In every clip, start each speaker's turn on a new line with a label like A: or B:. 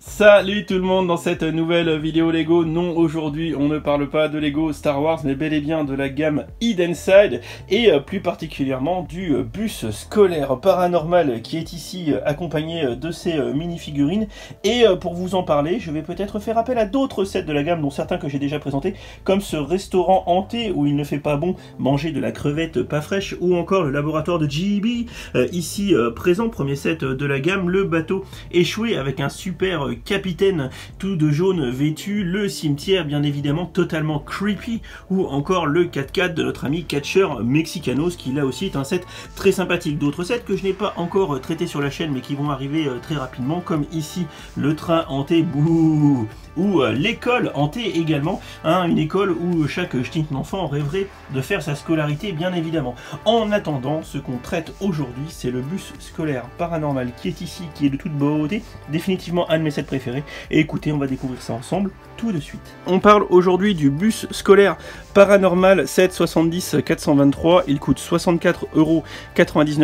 A: Salut tout le monde dans cette nouvelle vidéo Lego. Non, aujourd'hui on ne parle pas de Lego Star Wars mais bel et bien de la gamme Hidden Side et plus particulièrement du bus scolaire paranormal qui est ici accompagné de ces mini-figurines. Et pour vous en parler, je vais peut-être faire appel à d'autres sets de la gamme, dont certains que j'ai déjà présentés, comme ce restaurant hanté où il ne fait pas bon manger de la crevette pas fraîche, ou encore le laboratoire de GEB, ici présent, premier set de la gamme, le bateau échoué avec un super capitaine tout de jaune vêtu, le cimetière bien évidemment totalement creepy, ou encore le 4x4 de notre ami Catcher Mexicanos qui là aussi est un set très sympathique. D'autres sets que je n'ai pas encore traités sur la chaîne mais qui vont arriver très rapidement, comme ici le train hanté, bouh, ou l'école hantée également, hein, une école où chaque petit enfant rêverait de faire sa scolarité bien évidemment. En attendant, ce qu'on traite aujourd'hui, c'est le bus scolaire paranormal qui est ici, qui est de toute beauté, définitivement un de mes sets préférés. Et écoutez, on va découvrir ça ensemble tout de suite. On parle aujourd'hui du bus scolaire paranormal 770 423. Il coûte 64,99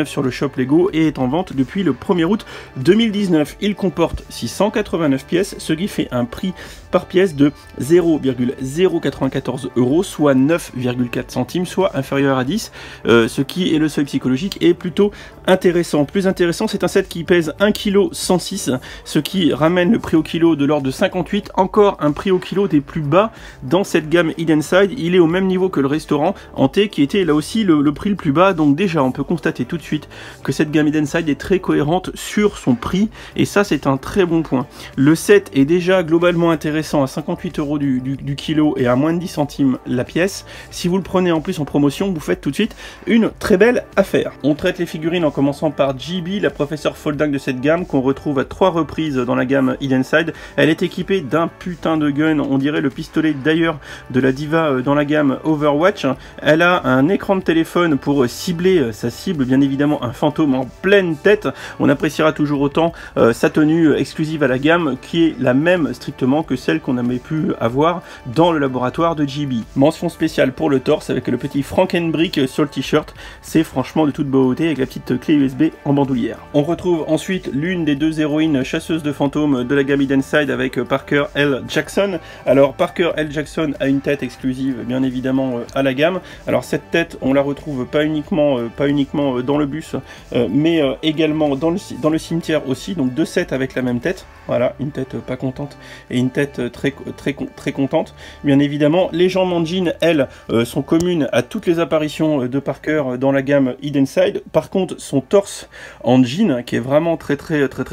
A: € sur le shop Lego et est en vente depuis le 1er août 2019. Il comporte 689 pièces, ce qui fait un prix par pièce de 0,094 €, soit 9,4 centimes, soit inférieur à 10, ce qui est le seuil psychologique est plutôt intéressant. Plus intéressant, c'est un set qui pèse 1,106 kg, ce qui ramène le prix au kilo de l'ordre de 58, encore un prix au kilo des plus bas dans cette gamme Hidden Side. Il est au même niveau que le restaurant hanté qui était là aussi le prix le plus bas, donc déjà on peut constater tout de suite que cette gamme Hidden Side est très cohérente sur son prix, et ça c'est un très bon point. Le set est déjà globalement intéressant à 58 € du kilo et à moins de 10 centimes la pièce. Si vous le prenez en plus en promotion, vous faites tout de suite une très belle affaire. On traite les figurines en commençant par GB, la professeure folding de cette gamme qu'on retrouve à 3 reprises dans la gamme Hidden Side. Elle est équipée d'un putain de gun, on dirait le pistolet d'ailleurs de la diva dans la gamme Overwatch. Elle a un écran de téléphone pour cibler sa cible, bien évidemment un fantôme en pleine tête. On appréciera toujours autant sa tenue exclusive à la gamme, qui est la même strictement que celle qu'on avait pu avoir dans le laboratoire de GB. Mention spéciale pour le torse avec le petit Frankenbrick sur le t-shirt, c'est franchement de toute beauté avec la petite clé USB en bandoulière. On retrouve ensuite l'une des deux héroïnes chasseuses de fantômes de la gamme Hidden Side avec Parker L. Jackson. Alors Parker L. Jackson a une tête exclusive bien évidemment à la gamme. Alors cette tête on la retrouve pas uniquement dans le bus mais également dans le cimetière aussi, donc deux sets avec la même tête. Voilà, une tête pas contente et une tête très contente. Bien évidemment, les jambes en jean, elles, sont communes à toutes les apparitions de Parker dans la gamme Hidden Side. Par contre, son torse en jean, qui est vraiment très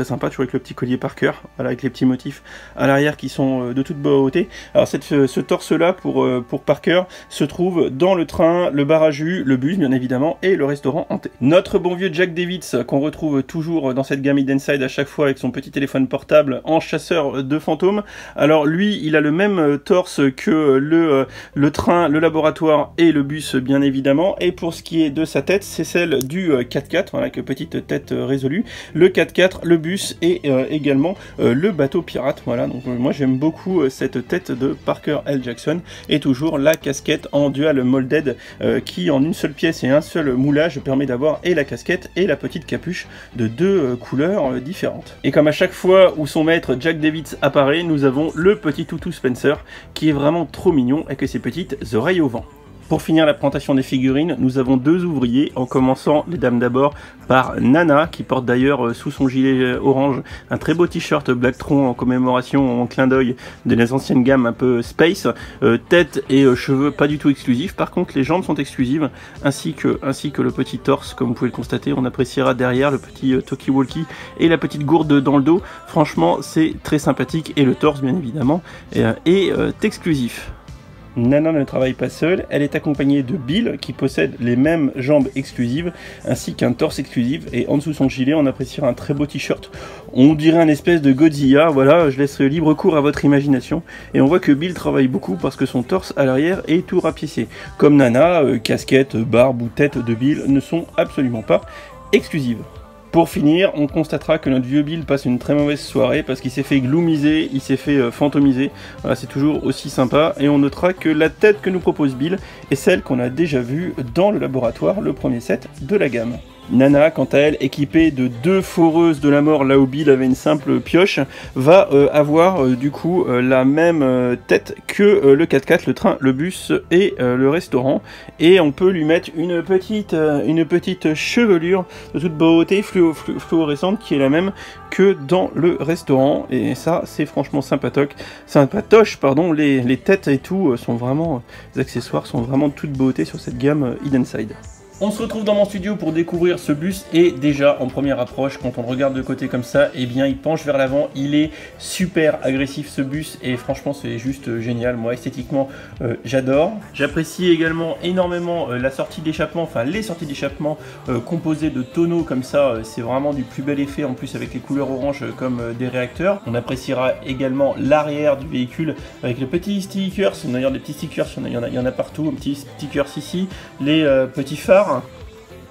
A: sympa, toujours avec le petit collier Parker, voilà, avec les petits motifs à l'arrière qui sont de toute beauté. Alors ce torse-là pour Parker se trouve dans le train, le bar à jus, le bus bien évidemment et le restaurant hanté. Notre bon vieux Jack Davids qu'on retrouve toujours dans cette gamme Hidden Side à chaque fois avec son petit téléphone portable en chasseur de fantômes. Alors lui, il a le même torse que le train, le laboratoire et le bus bien évidemment. Et pour ce qui est de sa tête, c'est celle du 4x4, voilà, avec petite tête résolue. Le 4x4, le bus et également le bateau pirate. Voilà, donc moi j'aime beaucoup cette tête de Parker L. Jackson, et toujours la casquette en dual molded qui en une seule pièce et un seul moulage permet d'avoir et la casquette et la petite capuche de deux couleurs différentes. Et comme à chaque fois où son maître Jack Davids apparaît, nous avons le petit toutou Spencer qui est vraiment trop mignon avec ses petites oreilles au vent. Pour finir la présentation des figurines, nous avons deux ouvriers, en commençant les dames d'abord par Nana, qui porte d'ailleurs sous son gilet orange un très beau t-shirt Blacktron en commémoration, en clin d'œil de les anciennes gammes un peu space, tête et cheveux pas du tout exclusifs. Par contre les jambes sont exclusives, ainsi que le petit torse, comme vous pouvez le constater. On appréciera derrière le petit talkie-walkie et la petite gourde dans le dos. Franchement c'est très sympathique, et le torse bien évidemment est exclusif. Nana ne travaille pas seule, elle est accompagnée de Bill qui possède les mêmes jambes exclusives ainsi qu'un torse exclusif, et en dessous de son gilet on appréciera un très beau t-shirt, on dirait un espèce de Godzilla. Voilà, je laisse libre cours à votre imagination, et on voit que Bill travaille beaucoup parce que son torse à l'arrière est tout rapiécé. Comme Nana, casquette, barbe ou tête de Bill ne sont absolument pas exclusives. Pour finir, on constatera que notre vieux Bill passe une très mauvaise soirée parce qu'il s'est fait gloomiser, il s'est fait fantomiser. Voilà, c'est toujours aussi sympa. Et on notera que la tête que nous propose Bill est celle qu'on a déjà vue dans le laboratoire, le premier set de la gamme. Nana, quant à elle, équipée de 2 foreuses de la mort, là où Bill avait une simple pioche, va avoir du coup la même tête que le 4x4, le train, le bus et le restaurant. Et on peut lui mettre une petite chevelure de toute beauté fluorescente qui est la même que dans le restaurant. Et ça, c'est franchement sympatoche, pardon. Les têtes et tout sont vraiment, les accessoires sont vraiment de toute beauté sur cette gamme Hidden-Side. On se retrouve dans mon studio pour découvrir ce bus et déjà en première approche, quand on le regarde de côté comme ça, eh bien il penche vers l'avant, il est super agressif ce bus et franchement c'est juste génial. Moi esthétiquement j'adore. J'apprécie également énormément la sortie d'échappement, enfin les sorties d'échappement composées de tonneaux comme ça, c'est vraiment du plus bel effet en plus avec les couleurs orange comme des réacteurs. On appréciera également l'arrière du véhicule avec les petits stickers, d'ailleurs des petits stickers, il y en a partout, un petit stickers ici, les petits phares.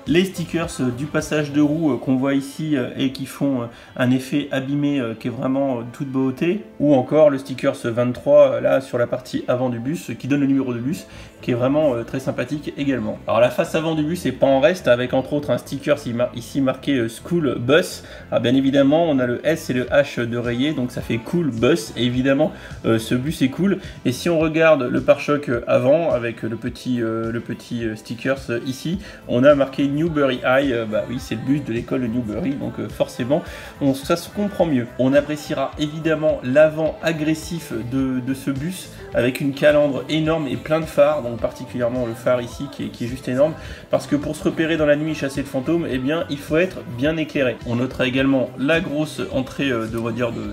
A: Les stickers du passage de roue qu'on voit ici et qui font un effet abîmé qui est vraiment toute beauté, ou encore le stickers 23 là sur la partie avant du bus qui donne le numéro de bus, qui est vraiment très sympathique également. Alors la face avant du bus est pas en reste, avec entre autres un sticker ici marqué School Bus. Alors bien évidemment on a le S et le H de rayé, donc ça fait Cool Bus, et évidemment ce bus est cool. Et si on regarde le pare-choc avant avec le petit stickers ici, on a marqué Newbury High, bah oui c'est le bus de l'école de Newbury, donc forcément ça se comprend mieux. On appréciera évidemment l'avant agressif de ce bus avec une calandre énorme et plein de phares, donc particulièrement le phare ici qui est juste énorme, parce que pour se repérer dans la nuit et chasser le fantôme, eh bien il faut être bien éclairé. On notera également la grosse entrée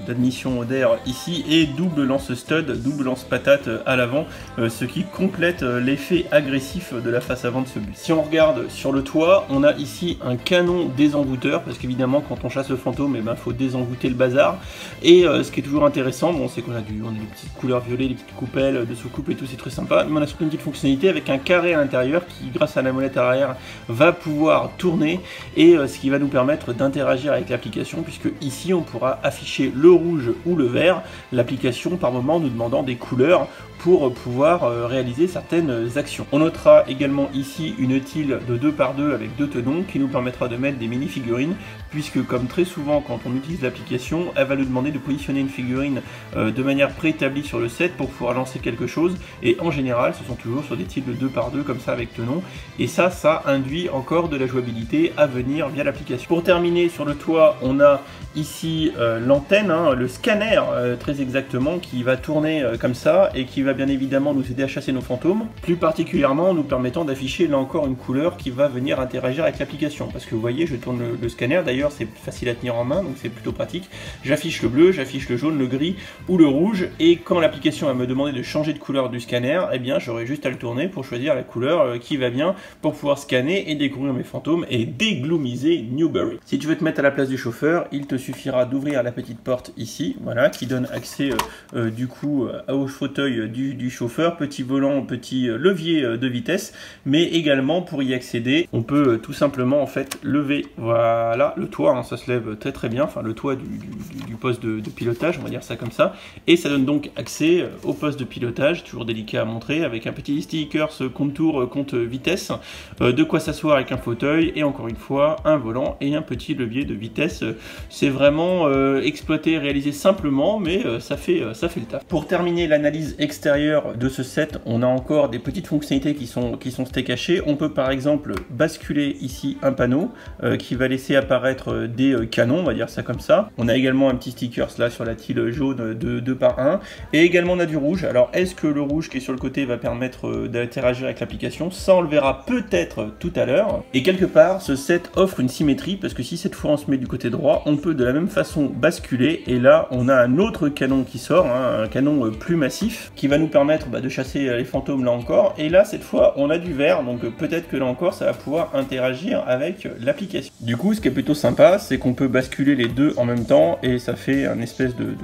A: d'admission d'air ici et double lance stud, double lance patate à l'avant, ce qui complète l'effet agressif de la face avant de ce bus. Si on regarde sur le toit, on a ici un canon désenvoûteur, parce qu'évidemment quand on chasse le fantôme, eh ben, faut désenvoûter le bazar. Et ce qui est toujours intéressant, bon, c'est qu'on a des petites couleurs violettes, des petites coupelles de sous-coupe et tout, c'est très sympa. Mais on a surtout une petite fonctionnalité avec un carré à l'intérieur qui, grâce à la molette arrière, va pouvoir tourner, et ce qui va nous permettre d'interagir avec l'application, puisque ici on pourra afficher le rouge ou le vert, l'application par moment nous demandant des couleurs pour pouvoir réaliser certaines actions. On notera également ici une tile de 2x2 avec 2 tenons qui nous permettra de mettre des mini-figurines, puisque comme très souvent quand on utilise l'application, elle va nous demander de positionner une figurine de manière préétablie sur le set pour pouvoir lancer quelque chose, et en général ce sont toujours sur des tiles de 2x2 comme ça avec tenons, et ça induit encore de la jouabilité à venir via l'application. Pour terminer, sur le toit on a ici l'antenne, le scanner très exactement, qui va tourner comme ça et qui va bien évidemment nous aider à chasser nos fantômes, plus particulièrement nous permettant d'afficher là encore une couleur qui va venir interagir avec l'application, parce que vous voyez je tourne le scanner, d'ailleurs c'est facile à tenir en main donc c'est plutôt pratique, j'affiche le bleu, j'affiche le jaune, le gris ou le rouge, et quand l'application va me demander de changer de couleur du scanner, eh bien j'aurai juste à le tourner pour choisir la couleur qui va bien pour pouvoir scanner et découvrir mes fantômes et dégloomiser Newbury. Si tu veux te mettre à la place du chauffeur, il te suffira d'ouvrir la petite porte ici, voilà, qui donne accès du coup au fauteuil du chauffeur, petit volant, petit levier de vitesse, mais également pour y accéder, on peut tout simplement en fait lever, voilà, le toit, ça se lève très très bien, enfin le toit du poste de pilotage, on va dire ça comme ça, et ça donne donc accès au poste de pilotage, toujours délicat à montrer, avec un petit sticker contour compte vitesse, de quoi s'asseoir avec un fauteuil, et encore une fois un volant et un petit levier de vitesse. C'est vraiment exploité, réalisé simplement, mais ça fait le taf. Pour terminer l'analyse extérieure de ce set, on a encore des petites fonctionnalités qui sont steak cachées. On peut par exemple basculer ici un panneau qui va laisser apparaître des canons, on va dire ça comme ça. On a également un petit sticker là sur la tile jaune de 2x1, et également on a du rouge. Alors est-ce que le rouge qui est sur le côté va permettre d'interagir avec l'application? Ça on le verra peut-être tout à l'heure. Et quelque part ce set offre une symétrie, parce que si cette fois on se met du côté droit, on peut de la même façon basculer, et là on a un autre canon qui sort, un canon plus massif qui va nous permettre de chasser les fantômes là encore, et là cette fois on a du vert, donc peut-être que là encore ça va pouvoir interagir avec l'application. Du coup ce qui est plutôt sympa, sympa, c'est qu'on peut basculer les deux en même temps et ça fait un espèce de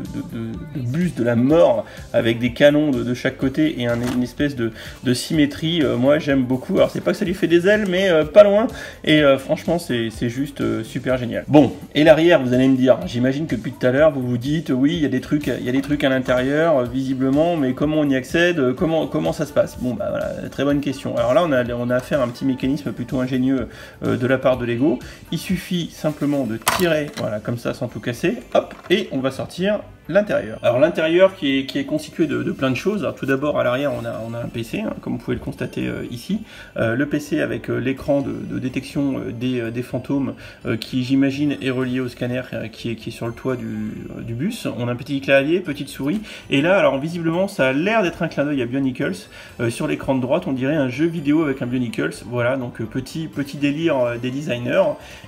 A: bus de la mort avec des canons de chaque côté et une espèce de symétrie. Moi j'aime beaucoup, alors c'est pas que ça lui fait des ailes mais pas loin, et franchement c'est juste super génial. Bon, et l'arrière, vous allez me dire, j'imagine que depuis tout à l'heure vous vous dites oui, il y a des trucs à l'intérieur visiblement, mais comment on y accède, comment ça se passe? Bon bah voilà, très bonne question. Alors là on a affaire à un petit mécanisme plutôt ingénieux de la part de Lego. Il suffit simplement de tirer, voilà, comme ça sans tout casser, hop, et on va sortir l'intérieur. Alors l'intérieur qui est constitué de plein de choses. Alors, tout d'abord à l'arrière on a un PC, hein, comme vous pouvez le constater ici. Le PC avec l'écran de détection des fantômes qui j'imagine est relié au scanner qui est sur le toit du bus. On a un petit clavier, petite souris, et là alors visiblement ça a l'air d'être un clin d'œil à Bionicles. Sur l'écran de droite on dirait un jeu vidéo avec un Bionicles. Voilà, donc petit délire des designers.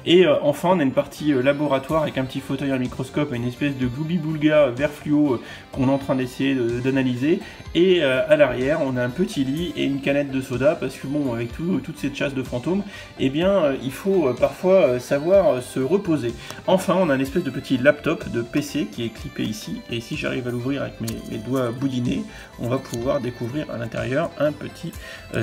A: Et enfin on a une partie laboratoire avec un petit fauteuil à microscope et une espèce de gloubi-boulga vert fluo qu'on est en train d'essayer d'analyser, et à l'arrière on a un petit lit et une canette de soda, parce que bon, avec toute cette chasse de fantômes, eh bien il faut parfois savoir se reposer. Enfin on a une espèce de petit laptop de PC qui est clippé ici, et si j'arrive à l'ouvrir avec mes doigts boudinés, on va pouvoir découvrir à l'intérieur un petit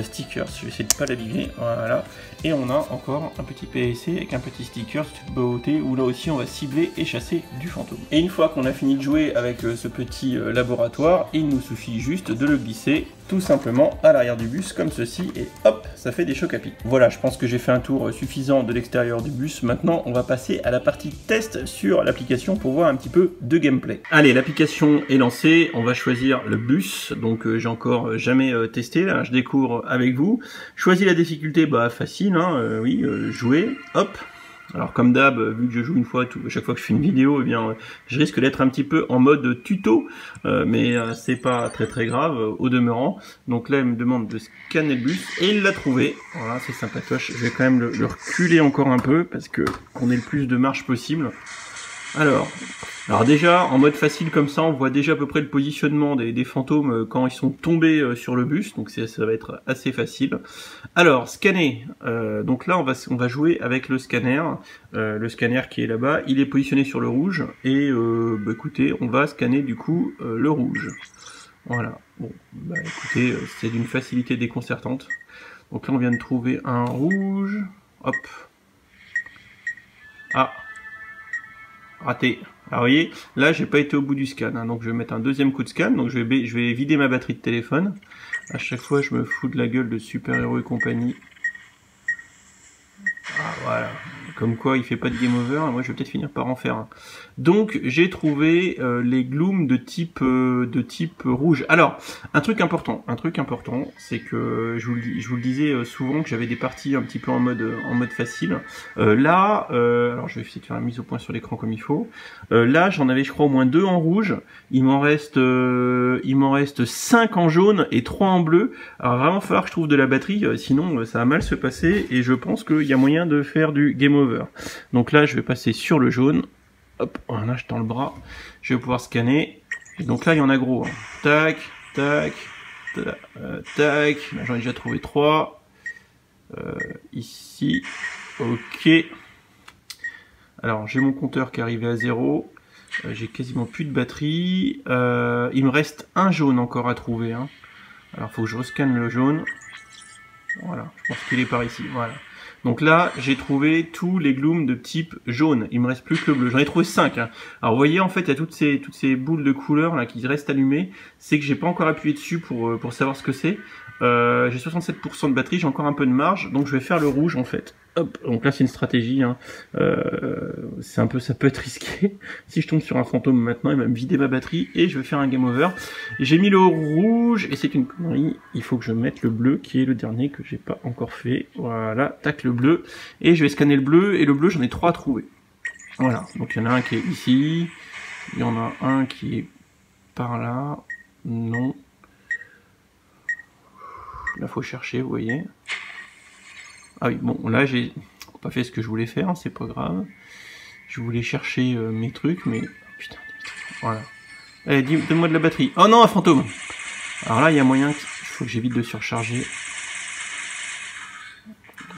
A: sticker. Je vais essayer de ne pas l'abîmer, voilà, et on a encore un petit PSC avec un petit sticker de beauté où là aussi on va cibler et chasser du fantôme. Et une fois qu'on a fini de jouer avec ce petit laboratoire, il nous suffit juste de le glisser tout simplement à l'arrière du bus comme ceci, et hop, ça fait des chocs à pic. Voilà, je pense que j'ai fait un tour suffisant de l'extérieur du bus. Maintenant on va passer à la partie test sur l'application pour voir un petit peu de gameplay. Allez, l'application est lancée, on va choisir le bus, donc j'ai encore jamais testé, là je découvre avec vous. Choisis la difficulté, bah facile, hein, oui, jouer, hop. Alors comme d'hab, vu que je joue une fois, chaque fois que je fais une vidéo, eh bien, je risque d'être un petit peu en mode tuto, mais c'est pas très grave au demeurant. Donc là, il me demande de scanner le bus, et il l'a trouvé. Voilà, c'est sympatoche. Je vais quand même le reculer encore un peu, parce que qu'on ait le plus de marge possible. Alors déjà, en mode facile comme ça, on voit déjà à peu près le positionnement des fantômes quand ils sont tombés sur le bus, donc ça va être assez facile. Alors, scanner, donc là on va jouer avec le scanner qui est là-bas, il est positionné sur le rouge, et bah, écoutez, on va scanner du coup le rouge. Voilà, bon, bah écoutez, c'est d'une facilité déconcertante. Donc là on vient de trouver un rouge, hop, ah, raté. Alors vous voyez, là j'ai pas été au bout du scan, hein, donc je vais mettre un deuxième coup de scan, donc je vais vider ma batterie de téléphone. À chaque fois je me fous de la gueule de super-héros et compagnie. Ah voilà, comme quoi il fait pas de game over, et moi je vais peut-être finir par en faire un. Donc j'ai trouvé les glooms de type rouge. Alors, un truc important, c'est que je vous le disais souvent que j'avais des parties un petit peu en mode facile. Là, alors je vais essayer de faire la mise au point sur l'écran comme il faut. Là j'en avais je crois au moins 2 en rouge, il m'en reste 5 en jaune et 3 en bleu. Alors vraiment il va falloir que je trouve de la batterie, sinon ça va mal se passer, et je pense qu'il y a moyen de faire du game over. Donc là je vais passer sur le jaune. Hop, voilà, je tends le bras, je vais pouvoir scanner. Et donc là, il y en a gros. Hein. Tac, tac, tac. Là, j'en ai déjà trouvé 3. Ici, ok. Alors, j'ai mon compteur qui est arrivé à 0. J'ai quasiment plus de batterie. Il me reste un jaune encore à trouver. Hein. Alors, il faut que je rescanne le jaune. Voilà, je pense qu'il est par ici. Voilà. Donc là, j'ai trouvé tous les glooms de type jaune. Il me reste plus que le bleu. J'en ai trouvé 5. Hein. Alors vous voyez, en fait, il y a toutes ces boules de couleurs là qui restent allumées. C'est que j'ai pas encore appuyé dessus pour savoir ce que c'est. J'ai 67% de batterie, j'ai encore un peu de marge, donc je vais faire le rouge en fait. Hop, donc là c'est une stratégie, hein. Ça peut être risqué. Si je tombe sur un fantôme maintenant, il va me vider ma batterie et je vais faire un game over. J'ai mis le rouge et c'est une connerie, il faut que je mette le bleu qui est le dernier que j'ai pas encore fait. Voilà, tac, le bleu, et je vais scanner le bleu, et le bleu j'en ai 3 à trouver. Voilà, donc il y en a un qui est ici, il y en a un qui est par là, non. Là faut chercher, vous voyez. Ah oui, bon, là j'ai pas fait ce que je voulais faire, hein, c'est pas grave. Je voulais chercher mes trucs, mais... Putain, voilà. Allez, donne-moi de la batterie. Oh non, un fantôme. Alors là, il y a moyen, il faut que j'évite de surcharger.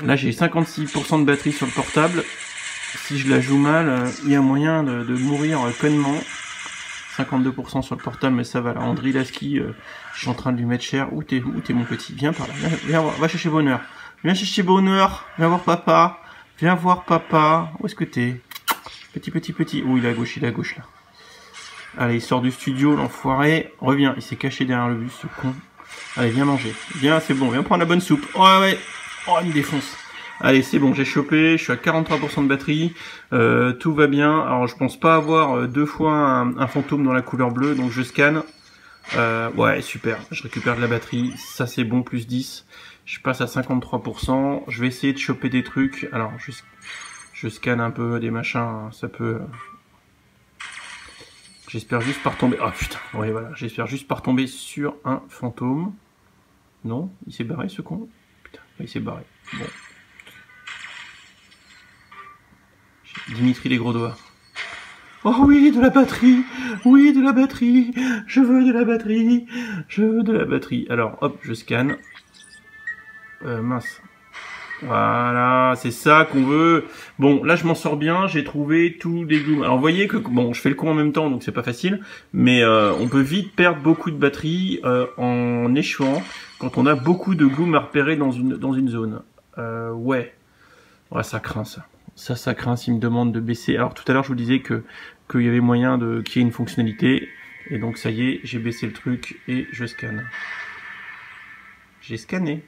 A: Là, j'ai 56% de batterie sur le portable. si je la joue mal, il y a moyen de mourir connement. 52% sur le portable, mais ça va. Là, Andri Lasky, je suis en train de lui mettre cher. Où t'es mon petit? Viens par là. Viens voir. Va chercher bonheur. Viens chercher bonheur. Viens voir papa. Viens voir papa. Où est-ce que t'es? Petit. Oh, il est à gauche, là. Allez, il sort du studio, l'enfoiré. Reviens. Il s'est caché derrière le bus, ce con. Allez, viens manger. Viens, c'est bon. Viens prendre la bonne soupe. Oh, ouais. Oh, il me défonce. Allez, c'est bon, j'ai chopé, je suis à 43% de batterie, tout va bien. Alors, je pense pas avoir deux fois un fantôme dans la couleur bleue, donc je scanne. Ouais, super, je récupère de la batterie, ça c'est bon, plus 10. Je passe à 53%, je vais essayer de choper des trucs. Alors, je scanne un peu des machins, ça peut... J'espère juste pas retomber... Oh putain, ouais, voilà, j'espère juste pas retomber sur un fantôme. Non, il s'est barré ce con. Putain, il s'est barré, bon. Dimitri les gros doigts. Oh oui, de la batterie. Oui, de la batterie. Je veux de la batterie. Je veux de la batterie. Alors, hop, je scanne. Mince. Voilà, c'est ça qu'on veut. Bon, là, je m'en sors bien. J'ai trouvé tous les glooms. Alors, vous voyez que, bon, je fais le con en même temps, donc c'est pas facile. Mais on peut vite perdre beaucoup de batterie en échouant quand on a beaucoup de glooms à repérer dans une zone. Ouais. Ouais, ça craint, ça. Ça craint s'il me demande de baisser. Alors tout à l'heure je vous disais qu'il y avait moyen qu'il y ait une fonctionnalité. Et donc ça y est, j'ai baissé le truc et je scanne. J'ai scanné.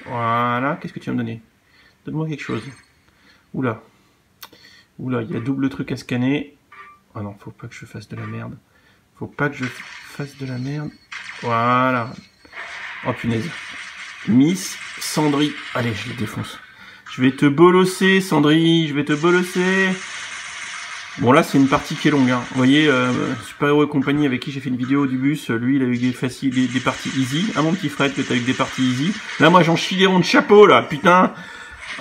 A: Voilà, qu'est-ce que tu vas me donner? Donne-moi quelque chose. Oula, il y a double truc à scanner. Ah non, faut pas que je fasse de la merde. Voilà. Oh punaise. Miss Sandri. Allez, je le défonce. Je vais te bolosser, Sandri, Bon, là, c'est une partie qui est longue, hein. Vous voyez, Super Hero et compagnie avec qui j'ai fait une vidéo du bus, lui, il a eu des parties easy. Ah, mon petit Fred, que t'as eu des parties easy. Là, moi, j'en chie des ronds de chapeau, là, putain.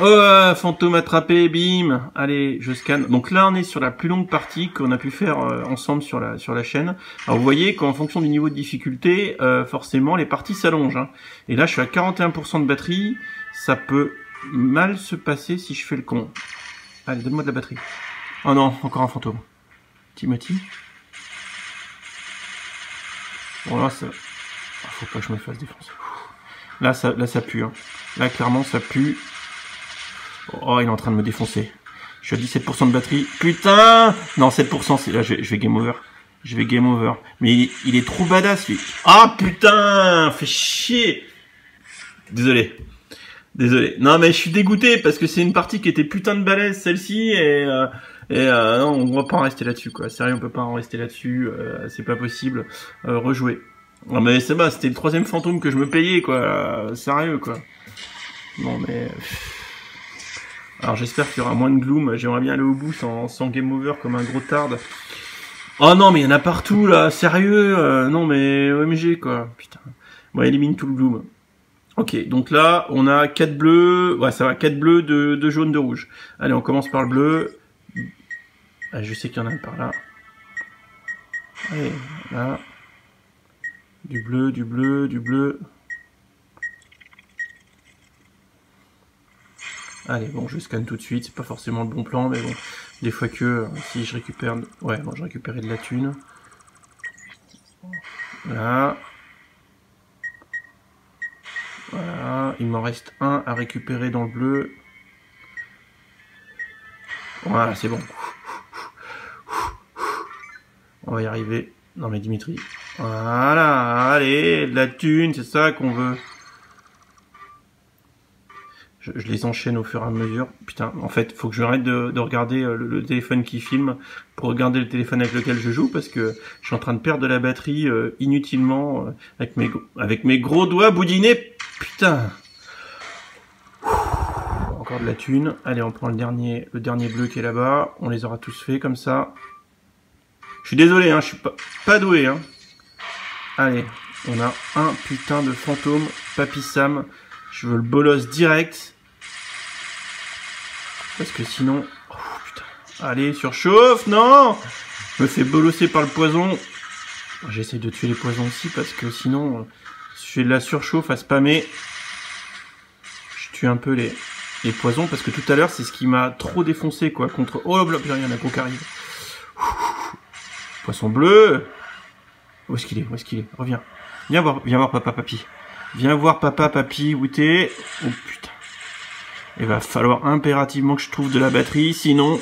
A: Oh, fantôme attrapé, bim. Allez, je scanne. Donc là, on est sur la plus longue partie qu'on a pu faire ensemble sur la chaîne. Alors, vous voyez qu'en fonction du niveau de difficulté, forcément, les parties s'allongent, hein. Et là, je suis à 41% de batterie. Ça peut mal se passer si je fais le con. Allez, donne-moi de la batterie. Oh non, encore un fantôme. Timothy. Bon là, ça... faut pas que je me fasse défoncer. Là, ça pue. Hein. Là, clairement, ça pue. Oh, il est en train de me défoncer. Je suis à 17% de batterie. Putain! Non, 7%, c'est là, je vais game over. Mais il est trop badass, lui. Ah, putain! Fait chier! Désolé. Non, mais je suis dégoûté parce que c'est une partie qui était putain de balèze, celle-ci, et non, on va pas en rester là-dessus, quoi. Sérieux, on peut pas en rester là-dessus, c'est pas possible. Rejouer. Non, mais c'est bas, c'était le 3e fantôme que je me payais, quoi. Sérieux, quoi. Non, mais... Alors, j'espère qu'il y aura moins de gloom. J'aimerais bien aller au bout sans game over comme un gros tarde. Oh non, mais il y en a partout, là. Sérieux, non, mais OMG, quoi. Putain. Bon, élimine tout le gloom. Ok, donc là, on a 4 bleus. Ouais, ça va, 4 bleus, 2 jaunes, 2 rouges. Allez, on commence par le bleu. Ah, je sais qu'il y en a un par là. Allez, là. Du bleu. Allez, bon, je scanne tout de suite. C'est pas forcément le bon plan, mais bon. Des fois que, si je récupère... Ouais, bon, je récupérais de la thune. Là. Voilà, il m'en reste un à récupérer dans le bleu. Voilà, c'est bon. On va y arriver. Non mais Dimitri. Voilà, allez, de la thune, c'est ça qu'on veut. Je les enchaîne au fur et à mesure. Putain, en fait, faut que j'arrête de regarder le téléphone qui filme pour regarder le téléphone avec lequel je joue parce que je suis en train de perdre de la batterie inutilement avec mes gros doigts boudinés. Putain. Encore de la thune. Allez, on prend le dernier bleu qui est là-bas. On les aura tous fait comme ça. Je suis désolé, hein, je suis pas doué. Hein. Allez, on a un putain de fantôme. Papy Sam. Je veux le bolos direct. Parce que sinon... Oh putain. Allez, surchauffe, non! Je me fais bolosser par le poison. J'essaie de tuer les poisons aussi parce que sinon... je fais de la surchauffe à spammer. Je tue un peu les poisons, parce que tout à l'heure, c'est ce qui m'a trop défoncé, quoi, contre... Oh là là, il y en a gros qui arrive. Poisson bleu. Où est-ce qu'il est? Où est-ce qu'il est? Reviens. Viens voir papa, papi. Viens voir papa, papi, où t'es? Oh putain. Il va falloir impérativement que je trouve de la batterie, sinon...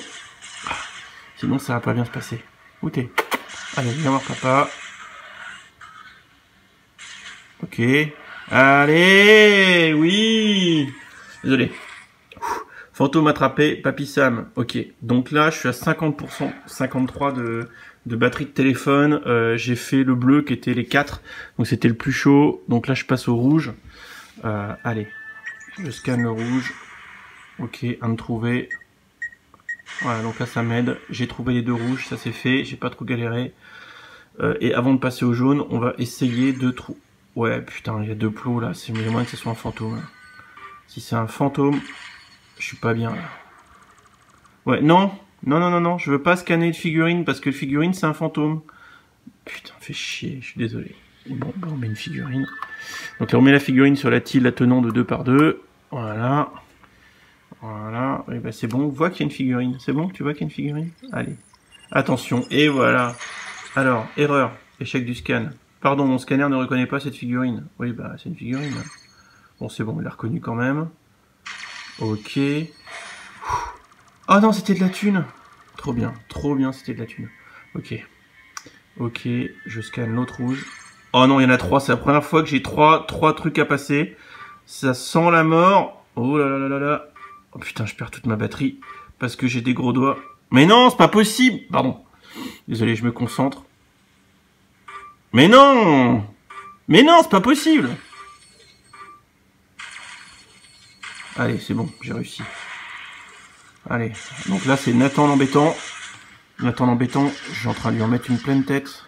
A: Sinon, ça va pas bien se passer. Où t'es? Allez, viens voir papa. Ok. Allez, oui. Désolé. Fantôme attrapé, Papy Sam. Ok. Donc là, je suis à 50%, 53 de batterie de téléphone. J'ai fait le bleu qui était les 4. Donc c'était le plus chaud. Donc là, je passe au rouge. Allez. Je scanne le rouge. Ok, un de trouvé. Voilà, donc là, ça m'aide. J'ai trouvé les 2 rouges, ça c'est fait. J'ai pas trop galéré. Et avant de passer au jaune, on va essayer de trouver... Ouais, putain, il y a 2 plots là. C'est moins que ce soit un fantôme. Là. Si c'est un fantôme, je suis pas bien là. Ouais, non. Non. Je veux pas scanner de figurine parce que le figurine, c'est un fantôme. Putain, fait chier. Je suis désolé. Bon, bah, on met une figurine. Donc là, on met la figurine sur la tille attenant de 2 par 2. Voilà. Voilà. Et bah, c'est bon. On voit qu'il y a une figurine. C'est bon? Tu vois qu'il y a une figurine? Allez. Attention. Et voilà. Alors, erreur. Échec du scan. Pardon, mon scanner ne reconnaît pas cette figurine. Oui, bah, c'est une figurine. Bon, c'est bon, il l'a reconnu quand même. Ok. Oh non, c'était de la thune. Trop bien, c'était de la thune. Ok. Ok, je scanne l'autre rouge. Oh non, il y en a 3. C'est la première fois que j'ai 3 trucs à passer. Ça sent la mort. Oh là là là là là. Oh putain, je perds toute ma batterie. Parce que j'ai des gros doigts. Mais non, c'est pas possible. Pardon. Désolé, je me concentre. Mais non! Mais non, c'est pas possible! Allez, c'est bon, j'ai réussi. Allez, donc là c'est Nathan l'embêtant. Nathan l'embêtant, je suis en train de lui en mettre une pleine tête.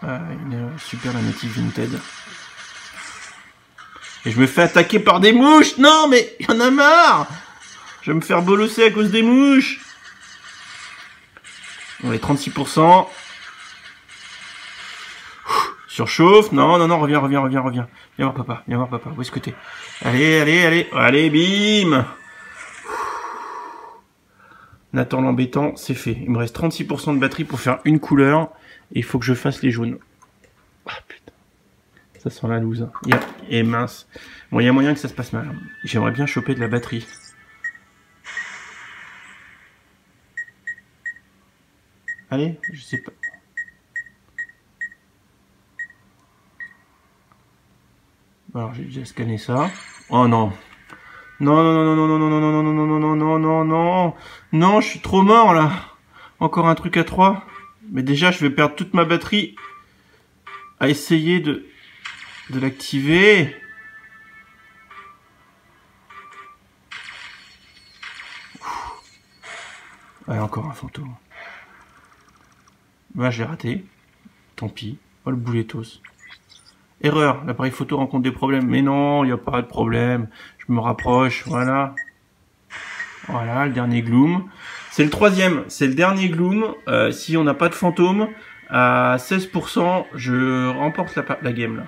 A: Une super native Vinted. Et je me fais attaquer par des mouches! Non, mais il y en a marre! Je vais me faire bolosser à cause des mouches! On est 36%. Surchauffe, non, reviens. Viens voir papa, où est-ce que t'es? Allez, bim! Nathan l'embêtant, c'est fait. Il me reste 36% de batterie pour faire une couleur, et il faut que je fasse les jaunes. Ah putain, ça sent la loose. Et mince. Bon, il y a moyen que ça se passe mal. J'aimerais bien choper de la batterie. Allez, je sais pas. Alors j'ai déjà scanné ça. Oh non. Non, je suis trop mort là. Encore un truc à 3. Mais déjà je vais perdre toute ma batterie à essayer de l'activer. Allez, encore un fantôme. Bah j'ai raté. Tant pis. Oh le boulettos. Erreur, l'appareil photo rencontre des problèmes. Mais non, il n'y a pas de problème. Je me rapproche, voilà. Voilà, le dernier gloom. C'est le 3e, c'est le dernier gloom. Si on n'a pas de fantôme, à 16%, je remporte la game là.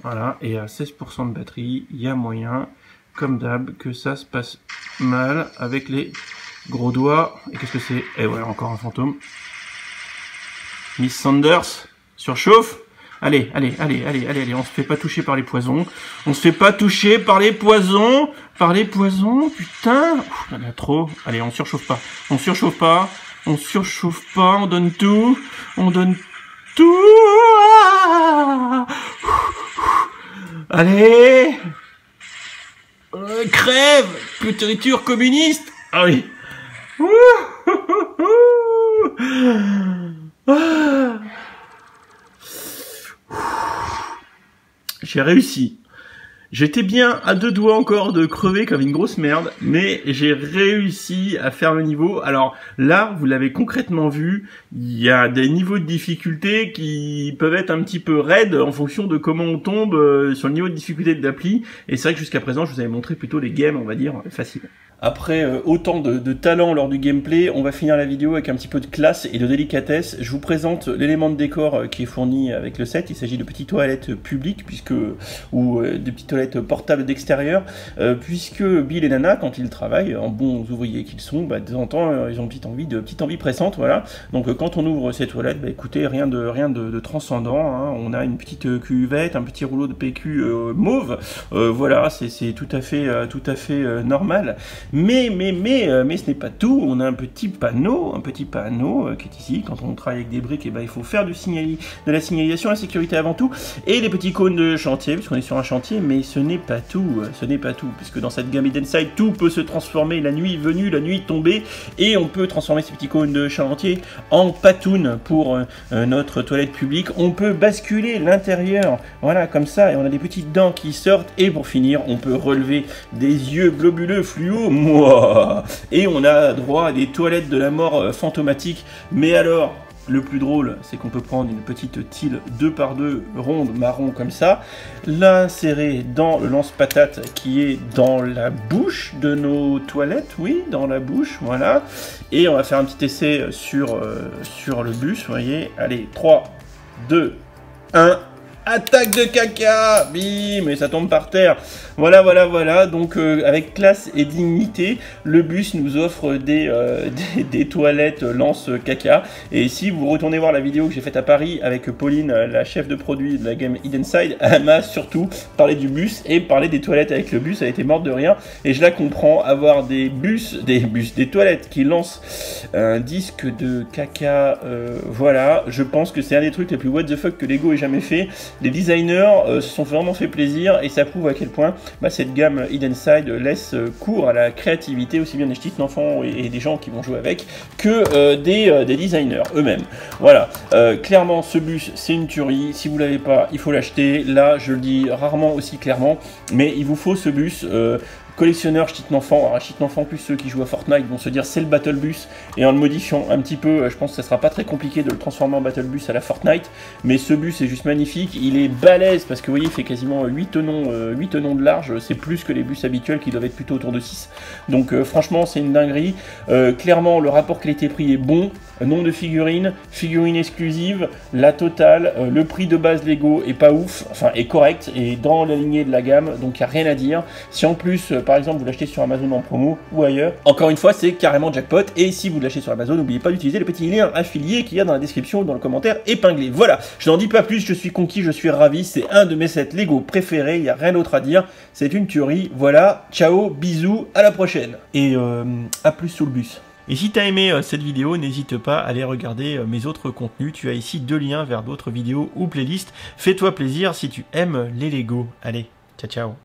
A: Voilà, et à 16% de batterie, il y a moyen, comme d'hab, que ça se passe mal avec les gros doigts. Et qu'est-ce que c'est? Et voilà, encore un fantôme. Miss Sanders, surchauffe. Allez, on se fait pas toucher par les poisons. On se fait pas toucher par les poisons. Putain. Il y en a trop. Allez, on surchauffe pas. On donne tout. Allez. Crève, pourriture communiste. Ah oui. J'ai réussi. J'étais bien à 2 doigts encore de crever comme une grosse merde, mais j'ai réussi à faire le niveau. Alors là, vous l'avez concrètement vu, il y a des niveaux de difficulté qui peuvent être un petit peu raides en fonction de comment on tombe sur le niveau de difficulté de l'appli. Et c'est vrai que jusqu'à présent, je vous avais montré plutôt les games, on va dire, faciles. Après autant de talent lors du gameplay, on va finir la vidéo avec un petit peu de classe et de délicatesse. Je vous présente l'élément de décor qui est fourni avec le set. Il s'agit de petites toilettes publiques, ou des petites toilettes portables d'extérieur, puisque Bill et Nana, quand ils travaillent, en bons ouvriers qu'ils sont, de temps en temps, ils ont une petite envie pressante, voilà. Donc quand on ouvre ces toilettes, écoutez, rien de transcendant, hein. On a une petite cuvette, un petit rouleau de PQ mauve, voilà, c'est tout à fait normal. Mais ce n'est pas tout. On a un petit panneau qui est ici. Quand on travaille avec des briques, il faut faire de la signalisation, la sécurité avant tout, et les petits cônes de chantier, puisqu'on est sur un chantier. Mais ce n'est pas tout, puisque dans cette gamme Hidden Side, tout peut se transformer la nuit venue, la nuit tombée, et on peut transformer ces petits cônes de chantier en patoun pour notre toilette publique. On peut basculer l'intérieur, voilà, comme ça, et on a des petites dents qui sortent, et pour finir, on peut relever des yeux globuleux fluo, et on a droit à des toilettes de la mort fantomatiques. Mais alors, le plus drôle, c'est qu'on peut prendre une petite tile 2x2 ronde marron comme ça, l'insérer dans le lance-patate qui est dans la bouche de nos toilettes, oui, dans la bouche, voilà. Et on va faire un petit essai sur le bus, vous voyez. Allez, 3, 2, 1... Attaque de caca, bim, et ça tombe par terre. Voilà. Donc avec classe et dignité, le bus nous offre des toilettes lance caca. Et si vous retournez voir la vidéo que j'ai faite à Paris avec Pauline, la chef de produit de la gamme Hidden Side, elle m'a surtout parlé du bus et parlé des toilettes avec le bus. Elle était morte de rire. Et je la comprends, avoir des toilettes qui lancent un disque de caca, voilà. Je pense que c'est un des trucs les plus what the fuck que Lego ait jamais fait. Les designers se sont vraiment fait plaisir, et ça prouve à quel point cette gamme Hidden Side laisse cours à la créativité, aussi bien des petits enfants et des gens qui vont jouer avec, que des designers eux-mêmes. Voilà, clairement ce bus c'est une tuerie. Si vous l'avez pas, il faut l'acheter. Là je le dis rarement aussi clairement, mais il vous faut ce bus. Collectionneur Ch'tit Enfant, alors Ch'tit Enfant plus ceux qui jouent à Fortnite vont se dire c'est le Battle Bus, et en le modifiant un petit peu, je pense que ça sera pas très compliqué de le transformer en Battle Bus à la Fortnite. Mais ce bus est juste magnifique, il est balèze parce que vous voyez il fait quasiment 8 tenons de large, c'est plus que les bus habituels qui doivent être plutôt autour de 6. Donc franchement c'est une dinguerie. Clairement le rapport qualité-prix est bon, nombre de figurines exclusives, la totale, le prix de base Lego est pas ouf, enfin est correct, et dans la lignée de la gamme, donc il n'y a rien à dire. Si en plus par exemple vous l'achetez sur Amazon en promo ou ailleurs, encore une fois c'est carrément jackpot. Et si vous l'achetez sur Amazon, n'oubliez pas d'utiliser le petit lien affilié qu'il y a dans la description ou dans le commentaire épinglé. Voilà, je n'en dis pas plus, je suis conquis, je suis ravi, c'est un de mes sets Lego préférés, il n'y a rien d'autre à dire, c'est une tuerie. Voilà, ciao, bisous, à la prochaine, et à plus sous le bus. Et si tu as aimé cette vidéo, n'hésite pas à aller regarder mes autres contenus. Tu as ici 2 liens vers d'autres vidéos ou playlists. Fais-toi plaisir si tu aimes les Lego. Allez, ciao ciao.